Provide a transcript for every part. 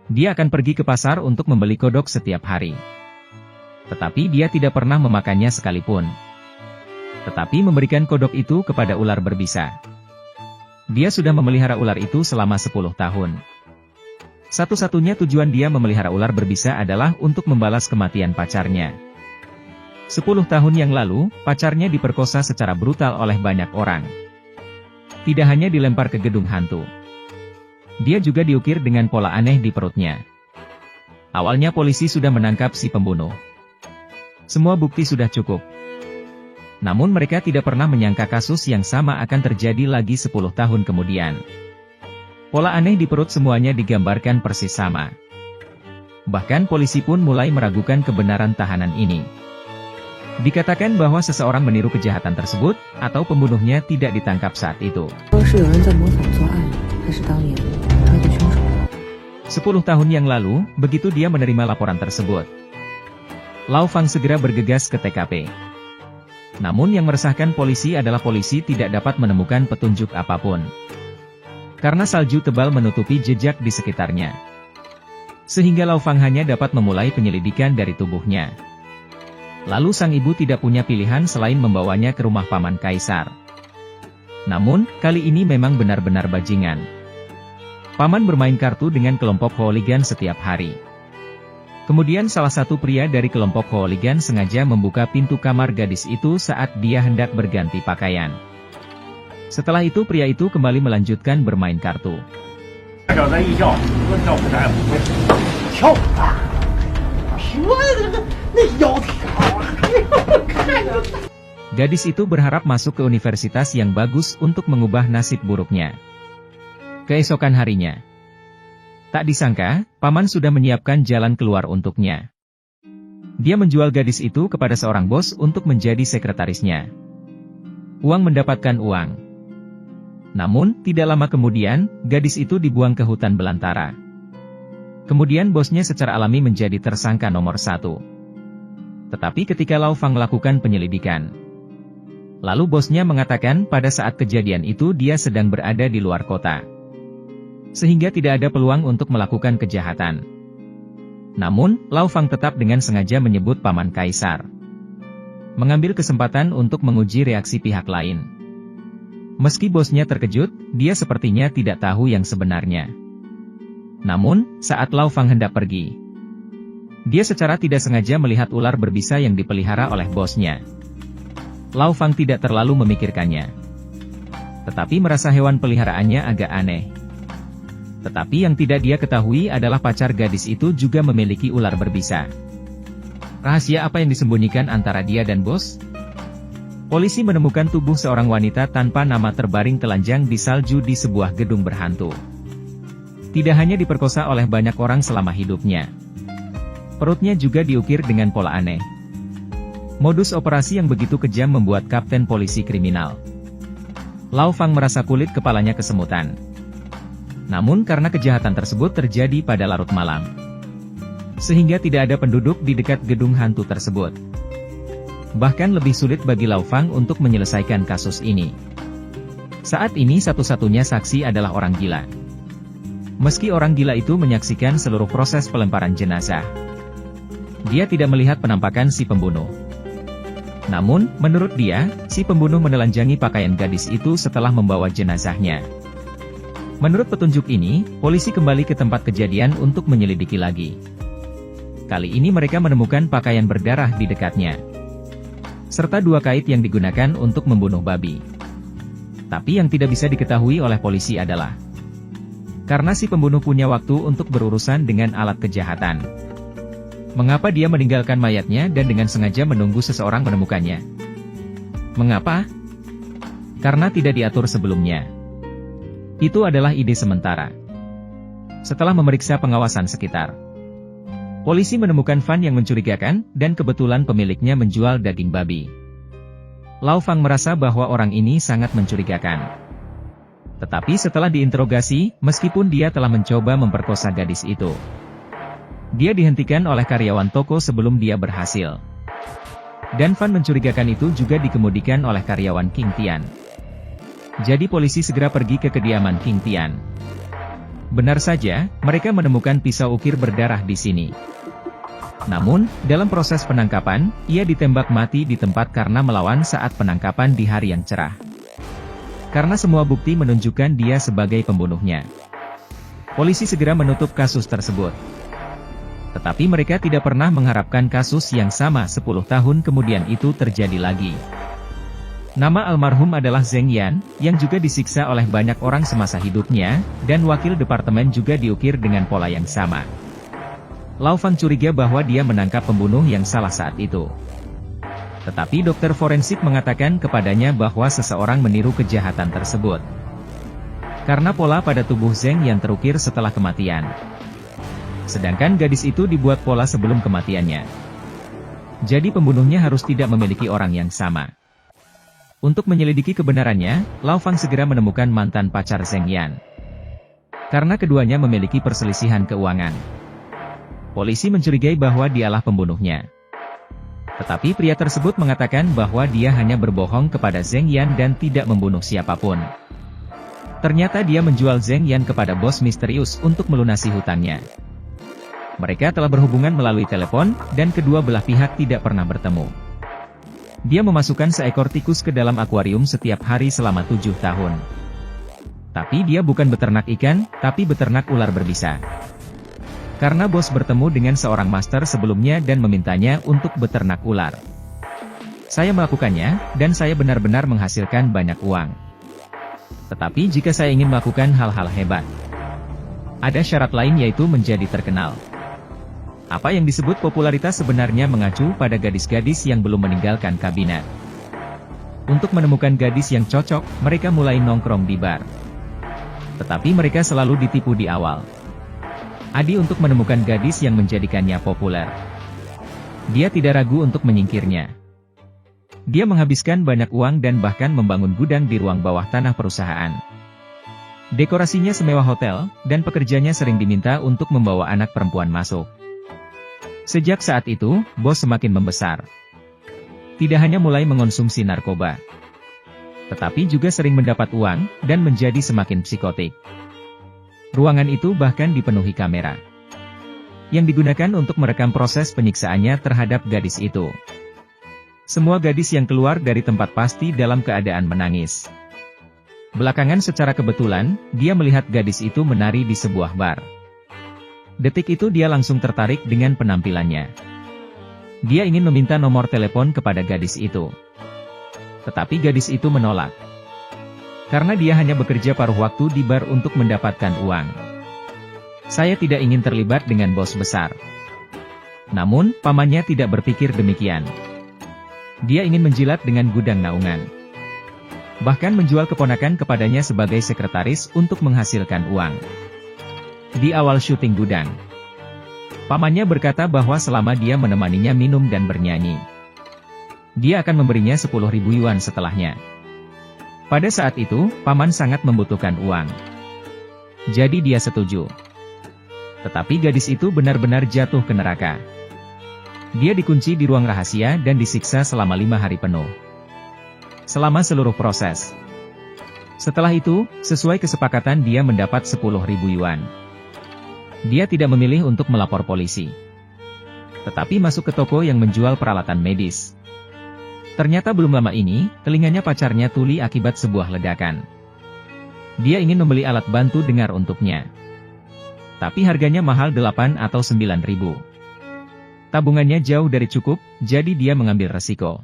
Dia akan pergi ke pasar untuk membeli kodok setiap hari. Tetapi dia tidak pernah memakannya sekalipun. Tetapi memberikan kodok itu kepada ular berbisa. Dia sudah memelihara ular itu selama 10 tahun. Satu-satunya tujuan dia memelihara ular berbisa adalah untuk membalas kematian pacarnya. 10 tahun yang lalu, pacarnya diperkosa secara brutal oleh banyak orang. Tidak hanya dilempar ke gedung hantu. Dia juga diukir dengan pola aneh di perutnya. Awalnya polisi sudah menangkap si pembunuh. Semua bukti sudah cukup. Namun mereka tidak pernah menyangka kasus yang sama akan terjadi lagi 10 tahun kemudian. Pola aneh di perut semuanya digambarkan persis sama. Bahkan polisi pun mulai meragukan kebenaran tahanan ini. Dikatakan bahwa seseorang meniru kejahatan tersebut, atau pembunuhnya tidak ditangkap saat itu. 10 tahun yang lalu, begitu dia menerima laporan tersebut, Lau Fang segera bergegas ke TKP. Namun yang meresahkan polisi adalah polisi tidak dapat menemukan petunjuk apapun. Karena salju tebal menutupi jejak di sekitarnya. Sehingga Lau Fang hanya dapat memulai penyelidikan dari tubuhnya. Lalu sang ibu tidak punya pilihan selain membawanya ke rumah paman kaisar. Namun, kali ini memang benar-benar bajingan. Paman bermain kartu dengan kelompok hooligan setiap hari. Kemudian salah satu pria dari kelompok hooligan sengaja membuka pintu kamar gadis itu saat dia hendak berganti pakaian. Setelah itu pria itu kembali melanjutkan bermain kartu. Gadis itu berharap masuk ke universitas yang bagus untuk mengubah nasib buruknya. Keesokan harinya, tak disangka, paman sudah menyiapkan jalan keluar untuknya. Dia menjual gadis itu kepada seorang bos untuk menjadi sekretarisnya. Uang mendapatkan uang. Namun, tidak lama kemudian, gadis itu dibuang ke hutan belantara. Kemudian bosnya secara alami menjadi tersangka nomor 1. Tetapi ketika Lau Fang melakukan penyelidikan, lalu bosnya mengatakan pada saat kejadian itu dia sedang berada di luar kota. Sehingga tidak ada peluang untuk melakukan kejahatan. Namun, Lau Fang tetap dengan sengaja menyebut paman kaisar. Mengambil kesempatan untuk menguji reaksi pihak lain. Meski bosnya terkejut, dia sepertinya tidak tahu yang sebenarnya. Namun, saat Lau Fang hendak pergi, dia secara tidak sengaja melihat ular berbisa yang dipelihara oleh bosnya. Lau Fang tidak terlalu memikirkannya. Tetapi merasa hewan peliharaannya agak aneh. Tetapi yang tidak dia ketahui adalah pacar gadis itu juga memiliki ular berbisa. Rahasia apa yang disembunyikan antara dia dan bos? Polisi menemukan tubuh seorang wanita tanpa nama terbaring telanjang di salju di sebuah gedung berhantu. Tidak hanya diperkosa oleh banyak orang selama hidupnya. Perutnya juga diukir dengan pola aneh. Modus operasi yang begitu kejam membuat kapten polisi kriminal Lau Fang merasa kulit kepalanya kesemutan. Namun karena kejahatan tersebut terjadi pada larut malam, sehingga tidak ada penduduk di dekat gedung hantu tersebut. Bahkan lebih sulit bagi Lau Fang untuk menyelesaikan kasus ini. Saat ini satu-satunya saksi adalah orang gila. Meski orang gila itu menyaksikan seluruh proses pelemparan jenazah, dia tidak melihat penampakan si pembunuh. Namun, menurut dia, si pembunuh menelanjangi pakaian gadis itu setelah membawa jenazahnya. Menurut petunjuk ini, polisi kembali ke tempat kejadian untuk menyelidiki lagi. Kali ini mereka menemukan pakaian berdarah di dekatnya, serta 2 kait yang digunakan untuk membunuh babi. Tapi yang tidak bisa diketahui oleh polisi adalah, karena si pembunuh punya waktu untuk berurusan dengan alat kejahatan, mengapa dia meninggalkan mayatnya dan dengan sengaja menunggu seseorang menemukannya? Mengapa? Karena tidak diatur sebelumnya. Itu adalah ide sementara. Setelah memeriksa pengawasan sekitar, polisi menemukan van yang mencurigakan, dan kebetulan pemiliknya menjual daging babi. Lau Fang merasa bahwa orang ini sangat mencurigakan. Tetapi setelah diinterogasi, meskipun dia telah mencoba memperkosa gadis itu, dia dihentikan oleh karyawan toko sebelum dia berhasil. Dan van mencurigakan itu juga dikemudikan oleh karyawan King Tian. Jadi polisi segera pergi ke kediaman King Tian. Benar saja, mereka menemukan pisau ukir berdarah di sini. Namun, dalam proses penangkapan, ia ditembak mati di tempat karena melawan saat penangkapan di hari yang cerah. Karena semua bukti menunjukkan dia sebagai pembunuhnya. Polisi segera menutup kasus tersebut. Tetapi mereka tidak pernah mengharapkan kasus yang sama 10 tahun kemudian itu terjadi lagi. Nama almarhum adalah Zeng Yan, yang juga disiksa oleh banyak orang semasa hidupnya, dan wakil departemen juga diukir dengan pola yang sama. Lau Fang curiga bahwa dia menangkap pembunuh yang salah saat itu. Tetapi dokter forensik mengatakan kepadanya bahwa seseorang meniru kejahatan tersebut. Karena pola pada tubuh Zeng Yan terukir setelah kematian. Sedangkan gadis itu dibuat pola sebelum kematiannya. Jadi pembunuhnya harus tidak memiliki orang yang sama. Untuk menyelidiki kebenarannya, Lau Fang segera menemukan mantan pacar Zeng Yan. Karena keduanya memiliki perselisihan keuangan. Polisi mencurigai bahwa dialah pembunuhnya. Tetapi pria tersebut mengatakan bahwa dia hanya berbohong kepada Zeng Yan dan tidak membunuh siapapun. Ternyata dia menjual Zeng Yan kepada bos misterius untuk melunasi hutangnya. Mereka telah berhubungan melalui telepon, dan kedua belah pihak tidak pernah bertemu. Dia memasukkan seekor tikus ke dalam akuarium setiap hari selama 7 tahun. Tapi dia bukan beternak ikan, tapi beternak ular berbisa. Karena bos bertemu dengan seorang master sebelumnya dan memintanya untuk beternak ular. Saya melakukannya, dan saya benar-benar menghasilkan banyak uang. Tetapi jika saya ingin melakukan hal-hal hebat, ada syarat lain yaitu menjadi terkenal. Apa yang disebut popularitas sebenarnya mengacu pada gadis-gadis yang belum meninggalkan kabinet. Untuk menemukan gadis yang cocok, mereka mulai nongkrong di bar. Tetapi mereka selalu ditipu di awal. Adi untuk menemukan gadis yang menjadikannya populer. Dia tidak ragu untuk menyingkirnya. Dia menghabiskan banyak uang dan bahkan membangun gudang di ruang bawah tanah perusahaan. Dekorasinya semewah hotel, dan pekerjanya sering diminta untuk membawa anak perempuan masuk. Sejak saat itu, bos semakin membesar. Tidak hanya mulai mengonsumsi narkoba, tetapi juga sering mendapat uang, dan menjadi semakin psikotik. Ruangan itu bahkan dipenuhi kamera, yang digunakan untuk merekam proses penyiksaannya terhadap gadis itu. Semua gadis yang keluar dari tempat pasti dalam keadaan menangis. Belakangan secara kebetulan, dia melihat gadis itu menari di sebuah bar. Detik itu dia langsung tertarik dengan penampilannya. Dia ingin meminta nomor telepon kepada gadis itu. Tetapi gadis itu menolak. Karena dia hanya bekerja paruh waktu di bar untuk mendapatkan uang. Saya tidak ingin terlibat dengan bos besar. Namun, pamannya tidak berpikir demikian. Dia ingin menjilat dengan gudang naungan. Bahkan menjual keponakan kepadanya sebagai sekretaris untuk menghasilkan uang. Di awal syuting gudang, pamannya berkata bahwa selama dia menemaninya minum dan bernyanyi, dia akan memberinya 10.000 yuan setelahnya. Pada saat itu, paman sangat membutuhkan uang. Jadi dia setuju. Tetapi gadis itu benar-benar jatuh ke neraka. Dia dikunci di ruang rahasia dan disiksa selama 5 hari penuh. Selama seluruh proses. Setelah itu, sesuai kesepakatan dia mendapat 10.000 yuan. Dia tidak memilih untuk melapor polisi. Tetapi masuk ke toko yang menjual peralatan medis. Ternyata belum lama ini, telinganya pacarnya tuli akibat sebuah ledakan. Dia ingin membeli alat bantu dengar untuknya. Tapi harganya mahal 8 atau 9.000. Tabungannya jauh dari cukup, jadi dia mengambil resiko.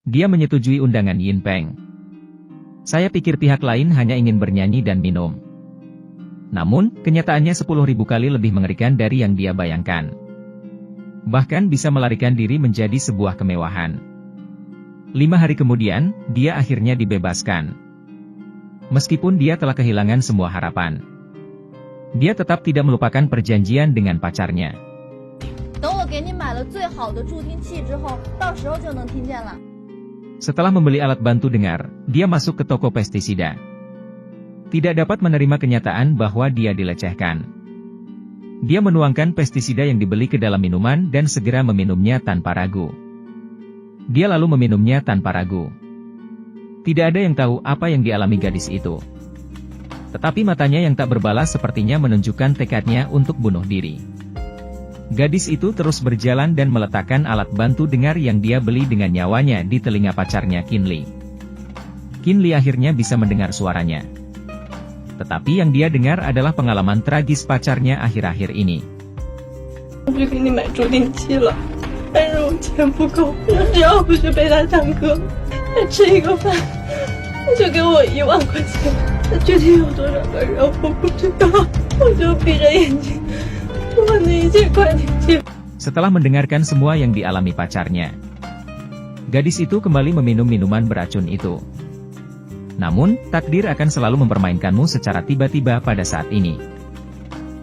Dia menyetujui undangan Yin Peng. Saya pikir pihak lain hanya ingin bernyanyi dan minum. Namun, kenyataannya 10.000 kali lebih mengerikan dari yang dia bayangkan. Bahkan bisa melarikan diri menjadi sebuah kemewahan. 5 hari kemudian, dia akhirnya dibebaskan. Meskipun dia telah kehilangan semua harapan. Dia tetap tidak melupakan perjanjian dengan pacarnya. Setelah membeli alat bantu dengar, dia masuk ke toko pestisida. Tidak dapat menerima kenyataan bahwa dia dilecehkan. Dia menuangkan pestisida yang dibeli ke dalam minuman dan segera meminumnya tanpa ragu. Dia lalu meminumnya tanpa ragu. Tidak ada yang tahu apa yang dialami gadis itu. Tetapi matanya yang tak berbalas sepertinya menunjukkan tekadnya untuk bunuh diri. Gadis itu terus berjalan dan meletakkan alat bantu dengar yang dia beli dengan nyawanya di telinga pacarnya Kinley. Kinley akhirnya bisa mendengar suaranya. Tetapi yang dia dengar adalah pengalaman tragis pacarnya akhir-akhir ini. 我去给你买助听器了，但是我钱不够，我只要不去陪他唱歌，再吃一个饭，他就给我1万块钱。他具体有多少个人我不知道，我就闭着眼睛把那1000块听进。 Setelah mendengarkan semua yang dialami pacarnya, gadis itu kembali meminum minuman beracun itu. Namun, takdir akan selalu mempermainkanmu secara tiba-tiba pada saat ini.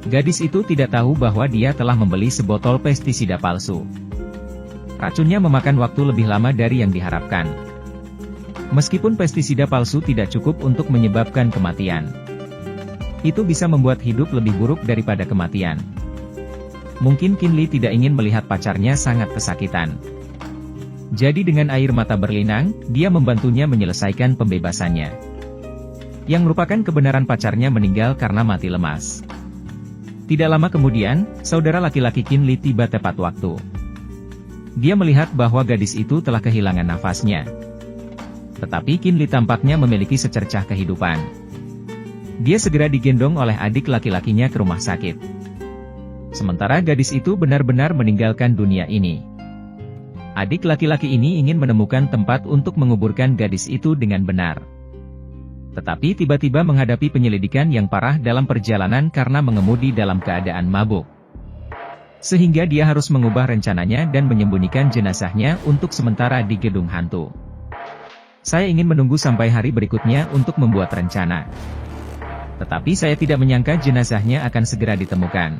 Gadis itu tidak tahu bahwa dia telah membeli sebotol pestisida palsu. Racunnya memakan waktu lebih lama dari yang diharapkan. Meskipun pestisida palsu tidak cukup untuk menyebabkan kematian, itu bisa membuat hidup lebih buruk daripada kematian. Mungkin Kinley tidak ingin melihat pacarnya sangat kesakitan. Jadi dengan air mata berlinang, dia membantunya menyelesaikan pembebasannya. Yang merupakan kebenaran pacarnya meninggal karena mati lemas. Tidak lama kemudian, saudara laki-laki Kinley tiba tepat waktu. Dia melihat bahwa gadis itu telah kehilangan nafasnya. Tetapi Kinley tampaknya memiliki secercah kehidupan. Dia segera digendong oleh adik laki-lakinya ke rumah sakit. Sementara gadis itu benar-benar meninggalkan dunia ini. Adik laki-laki ini ingin menemukan tempat untuk menguburkan gadis itu dengan benar. Tetapi tiba-tiba menghadapi penyelidikan yang parah dalam perjalanan karena mengemudi dalam keadaan mabuk. Sehingga dia harus mengubah rencananya dan menyembunyikan jenazahnya untuk sementara di gedung hantu. Saya ingin menunggu sampai hari berikutnya untuk membuat rencana. Tetapi saya tidak menyangka jenazahnya akan segera ditemukan.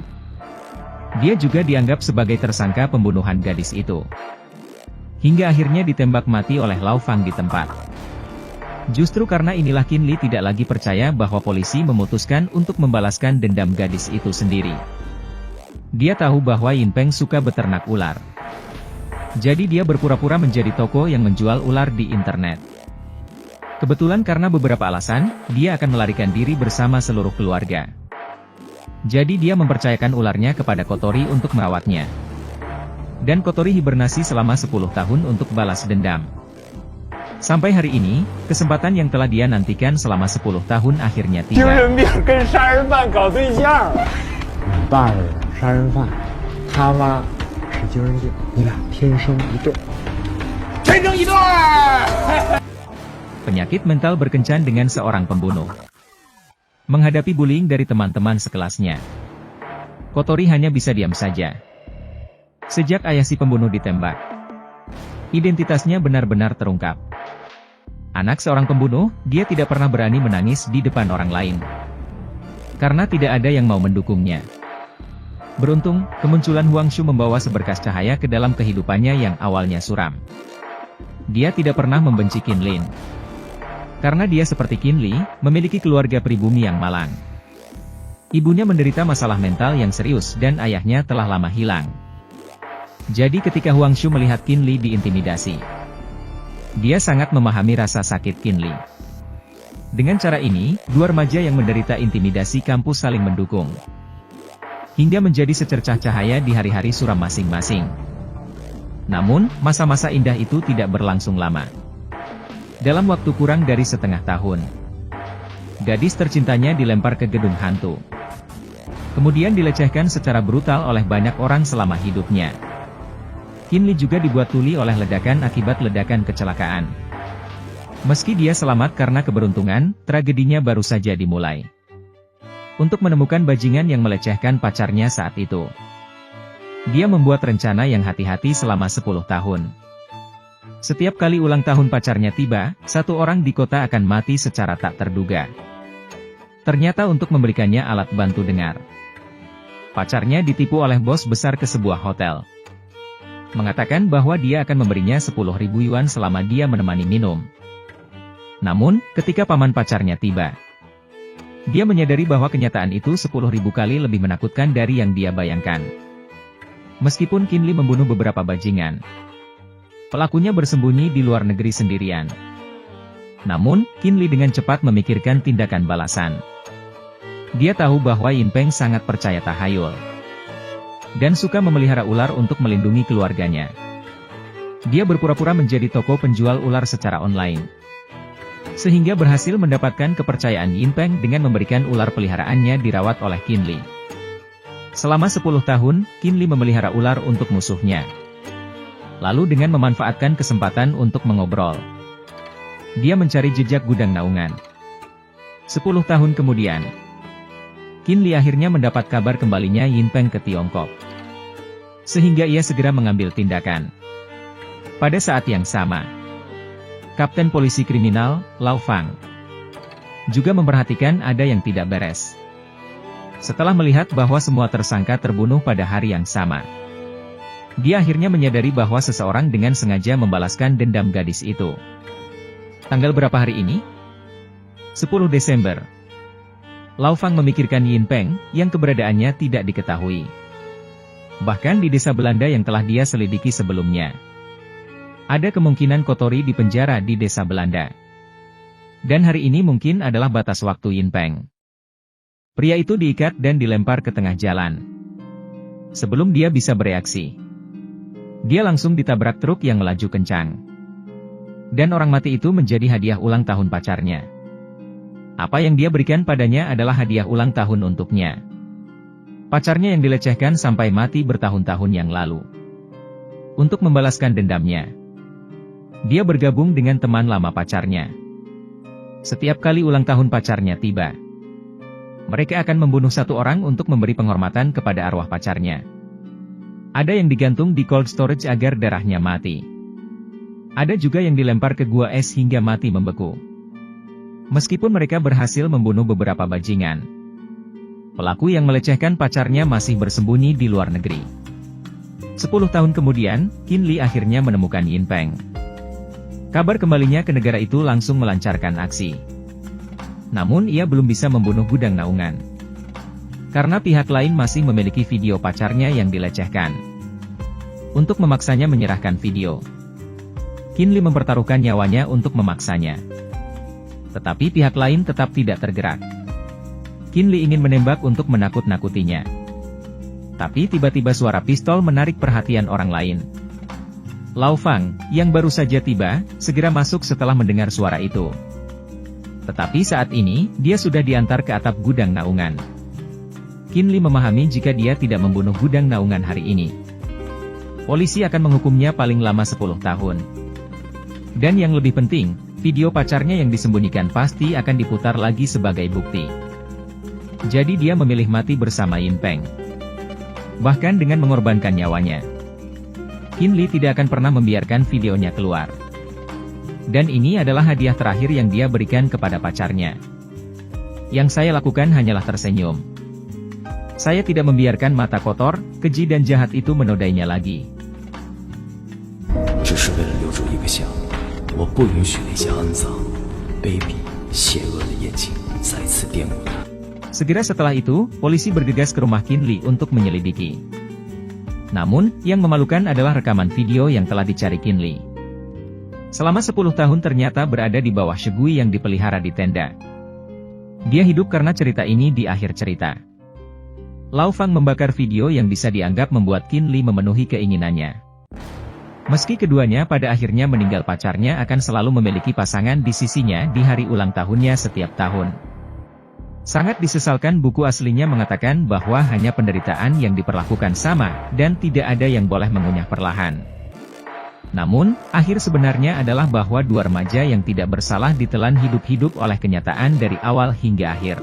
Dia juga dianggap sebagai tersangka pembunuhan gadis itu. Hingga akhirnya ditembak mati oleh Lau Fang di tempat. Justru karena inilah Kinley tidak lagi percaya bahwa polisi memutuskan untuk membalaskan dendam gadis itu sendiri. Dia tahu bahwa Yin Peng suka beternak ular. Jadi dia berpura-pura menjadi toko yang menjual ular di internet. Kebetulan karena beberapa alasan, dia akan melarikan diri bersama seluruh keluarga. Jadi dia mempercayakan ularnya kepada Kotori untuk merawatnya. Dan Kotori hibernasi selama 10 tahun untuk balas dendam. Sampai hari ini, kesempatan yang telah dia nantikan selama 10 tahun akhirnya tiba. Penyakit mental berkencan dengan seorang pembunuh. Menghadapi bullying dari teman-teman sekelasnya, Kotori hanya bisa diam saja. Sejak ayah si pembunuh ditembak, identitasnya benar-benar terungkap. Anak seorang pembunuh, dia tidak pernah berani menangis di depan orang lain. Karena tidak ada yang mau mendukungnya. Beruntung, kemunculan Huang Shu membawa seberkas cahaya ke dalam kehidupannya yang awalnya suram. Dia tidak pernah membenci Kinley. Karena dia seperti Kinley, memiliki keluarga pribumi yang malang. Ibunya menderita masalah mental yang serius dan ayahnya telah lama hilang. Jadi ketika Huang Shu melihat Kinley diintimidasi, dia sangat memahami rasa sakit Kinley. Dengan cara ini, dua remaja yang menderita intimidasi kampus saling mendukung. Hingga menjadi secercah cahaya di hari-hari suram masing-masing. Namun, masa-masa indah itu tidak berlangsung lama. Dalam waktu kurang dari setengah tahun, gadis tercintanya dilempar ke gedung hantu. Kemudian dilecehkan secara brutal oleh banyak orang selama hidupnya. Kinley juga dibuat tuli oleh ledakan akibat ledakan kecelakaan. Meski dia selamat karena keberuntungan, tragedinya baru saja dimulai. Untuk menemukan bajingan yang melecehkan pacarnya saat itu, dia membuat rencana yang hati-hati selama 10 tahun. Setiap kali ulang tahun pacarnya tiba, satu orang di kota akan mati secara tak terduga. Ternyata untuk memberikannya alat bantu dengar, pacarnya ditipu oleh bos besar ke sebuah hotel. Mengatakan bahwa dia akan memberinya 10.000 yuan selama dia menemani minum. Namun, ketika paman pacarnya tiba, dia menyadari bahwa kenyataan itu 10.000 kali lebih menakutkan dari yang dia bayangkan. Meskipun Kinley membunuh beberapa bajingan, pelakunya bersembunyi di luar negeri sendirian. Namun, Kinley dengan cepat memikirkan tindakan balasan. Dia tahu bahwa Yin Peng sangat percaya tahayul dan suka memelihara ular untuk melindungi keluarganya. Dia berpura-pura menjadi toko penjual ular secara online, sehingga berhasil mendapatkan kepercayaan Yin Peng dengan memberikan ular peliharaannya dirawat oleh Qin Li. Selama 10 tahun, Qin Li memelihara ular untuk musuhnya. Lalu dengan memanfaatkan kesempatan untuk mengobrol, dia mencari jejak gudang naungan. 10 tahun kemudian, Qin Li akhirnya mendapat kabar kembalinya Yin Peng ke Tiongkok, sehingga ia segera mengambil tindakan. Pada saat yang sama, Kapten Polisi Kriminal, Lau Fang, juga memperhatikan ada yang tidak beres. Setelah melihat bahwa semua tersangka terbunuh pada hari yang sama, dia akhirnya menyadari bahwa seseorang dengan sengaja membalaskan dendam gadis itu. Tanggal berapa hari ini? 10 Desember. Lau Fang memikirkan Yin Peng, yang keberadaannya tidak diketahui. Bahkan di desa Belanda yang telah dia selidiki sebelumnya, ada kemungkinan Kotori di penjara di desa Belanda. Dan hari ini mungkin adalah batas waktu Yin Peng. Pria itu diikat dan dilempar ke tengah jalan. Sebelum dia bisa bereaksi, dia langsung ditabrak truk yang melaju kencang. Dan orang mati itu menjadi hadiah ulang tahun pacarnya. Apa yang dia berikan padanya adalah hadiah ulang tahun untuknya. Pacarnya yang dilecehkan sampai mati bertahun-tahun yang lalu. Untuk membalaskan dendamnya, dia bergabung dengan teman lama pacarnya. Setiap kali ulang tahun pacarnya tiba, mereka akan membunuh satu orang untuk memberi penghormatan kepada arwah pacarnya. Ada yang digantung di cold storage agar darahnya mati. Ada juga yang dilempar ke gua es hingga mati membeku. Meskipun mereka berhasil membunuh beberapa bajingan, pelaku yang melecehkan pacarnya masih bersembunyi di luar negeri. 10 tahun kemudian, Qin Li akhirnya menemukan Yin Peng. Kabar kembalinya ke negara itu langsung melancarkan aksi. Namun ia belum bisa membunuh gudang naungan, karena pihak lain masih memiliki video pacarnya yang dilecehkan. Untuk memaksanya menyerahkan video, Qin Li mempertaruhkan nyawanya untuk memaksanya. Tetapi pihak lain tetap tidak tergerak. Qin Li ingin menembak untuk menakut-nakutinya. Tapi tiba-tiba suara pistol menarik perhatian orang lain. Lau Fang, yang baru saja tiba, segera masuk setelah mendengar suara itu. Tetapi saat ini, dia sudah diantar ke atap gudang naungan. Qin Li memahami jika dia tidak membunuh gudang naungan hari ini, polisi akan menghukumnya paling lama 10 tahun. Dan yang lebih penting, video pacarnya yang disembunyikan pasti akan diputar lagi sebagai bukti. Jadi dia memilih mati bersama Yin Peng, bahkan dengan mengorbankan nyawanya. Qin Li tidak akan pernah membiarkan videonya keluar. Dan ini adalah hadiah terakhir yang dia berikan kepada pacarnya. Yang saya lakukan hanyalah tersenyum. Saya tidak membiarkan mata kotor, keji dan jahat itu menodainya lagi. Segera setelah itu, polisi bergegas ke rumah Qin Li untuk menyelidiki. Namun, yang memalukan adalah rekaman video yang telah dicari Qin Li. Selama 10 tahun ternyata berada di bawah Shegui yang dipelihara di tenda. Dia hidup karena cerita ini di akhir cerita. Lau Fang membakar video yang bisa dianggap membuat Qin Li memenuhi keinginannya. Meski keduanya pada akhirnya meninggal, pacarnya akan selalu memiliki pasangan di sisinya di hari ulang tahunnya setiap tahun. Sangat disesalkan, buku aslinya mengatakan bahwa hanya penderitaan yang diperlakukan sama, dan tidak ada yang boleh mengunyah perlahan. Namun, akhir sebenarnya adalah bahwa dua remaja yang tidak bersalah ditelan hidup-hidup oleh kenyataan dari awal hingga akhir.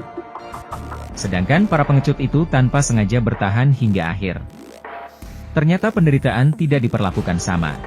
Sedangkan para pengecut itu tanpa sengaja bertahan hingga akhir. Ternyata penderitaan tidak diperlakukan sama.